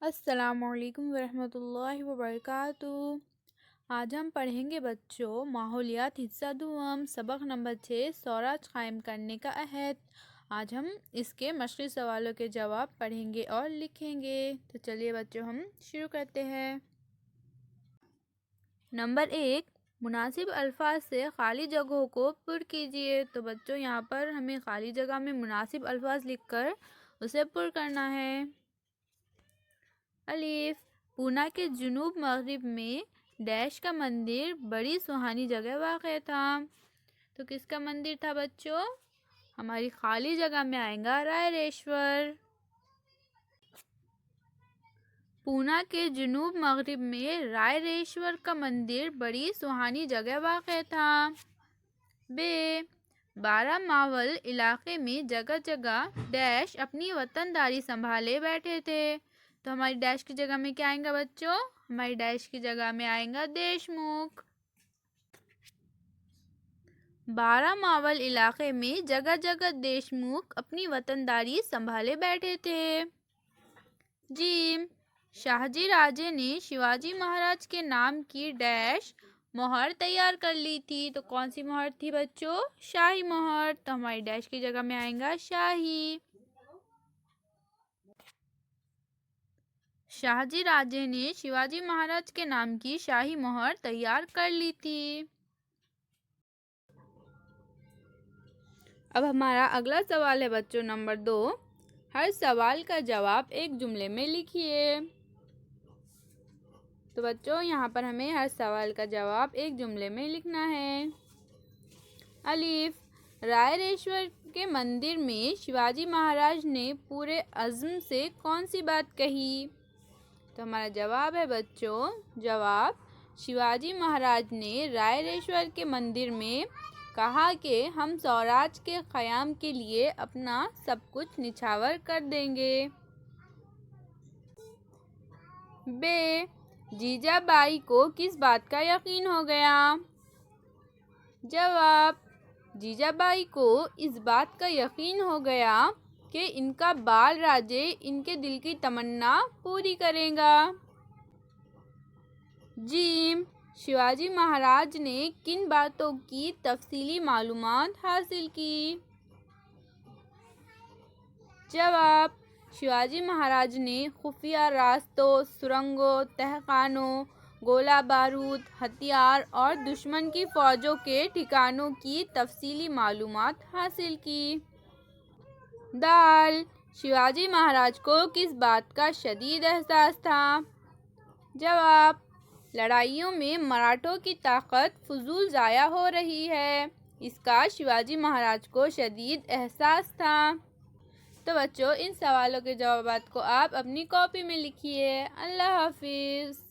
السلام علیکم ورحمۃ اللہ وبرکاتہ۔ آج ہم پڑھیں گے بچوں ماحولیات حصہ دوم سبق نمبر 6 سوراج قائم کرنے کا عہد۔ آج ہم اس کے مشقی سوالوں کے جواب پڑھیں گے اور لکھیں گے۔ تو چلیے بچوں ہم شروع کرتے ہیں۔ نمبر 1، مناسب الفاظ سے خالی جگہوں کو پر کیجیے۔ تو بچوں یہاں پر ہمیں خالی جگہ میں مناسب الفاظ لکھ کر اسے پر کرنا ہے۔ الف، پونا کے جنوب مغرب میں ڈیش کا مندر بڑی سہانی جگہ واقع تھا۔ تو کس کا مندر تھا بچوں؟ ہماری خالی جگہ میں آئے گا رائے ریشور۔ پونا کے جنوب مغرب میں رائے ریشور کا مندر بڑی سہانی جگہ واقع تھا۔ ب، بارہ ماول علاقے میں جگہ جگہ ڈیش اپنی وطن داری سنبھالے بیٹھے تھے۔ تو ہماری ڈیش کی جگہ میں کیا آئیں گا بچوں؟ ہماری ڈیش کی جگہ میں آئیں گا دیشمکھ۔ بارہ ماول علاقے میں جگہ جگہ دیشمکھ اپنی وطن داری سنبھالے بیٹھے تھے۔ ج، شاہجی راجے نے شیواجی مہاراج کے نام کی ڈیش مہر تیار کر لی تھی۔ تو کون سی مہر تھی بچوں؟ شاہی مہر۔ تو ہماری ڈیش کی جگہ میں آئیں گا شاہی۔ شاہجی راجے نے شیواجی مہاراج کے نام کی شاہی مہر تیار کر لی تھی۔ اب ہمارا اگلا سوال ہے بچوں نمبر 2، ہر سوال کا جواب ایک جملے میں لکھیے۔ تو بچوں یہاں پر ہمیں ہر سوال کا جواب ایک جملے میں لکھنا ہے۔ الف، رائے ریشور کے مندر میں شیواجی مہاراج نے پورے عزم سے کون سی بات کہی؟ تو ہمارا جواب ہے بچوں، جواب شیواجی مہاراج نے رائے ریشور کے مندر میں کہا کہ ہم سوراج کے قیام کے لیے اپنا سب کچھ نچھاور کر دیں گے۔ ب، جیجا بائی کو کس بات کا یقین ہو گیا؟ جواب، جیجا بائی کو اس بات کا یقین ہو گیا کہ ان کا بال راجے ان کے دل کی تمنا پوری کرے گا۔ ج، شیواجی مہاراج نے کن باتوں کی تفصیلی معلومات حاصل کی؟ جواب، شیواجی مہاراج نے خفیہ راستوں، سرنگوں، تہخانوں، گولہ بارود، ہتھیار اور دشمن کی فوجوں کے ٹھکانوں کی تفصیلی معلومات حاصل کی۔ د، شیواجی مہاراج کو کس بات کا شدید احساس تھا؟ جواب، لڑائیوں میں مراٹھوں کی طاقت فضول ضائع ہو رہی ہے، اس کا شیواجی مہاراج کو شدید احساس تھا۔ تو بچوں ان سوالوں کے جوابات کو آپ اپنی کاپی میں لکھیے۔ اللہ حافظ۔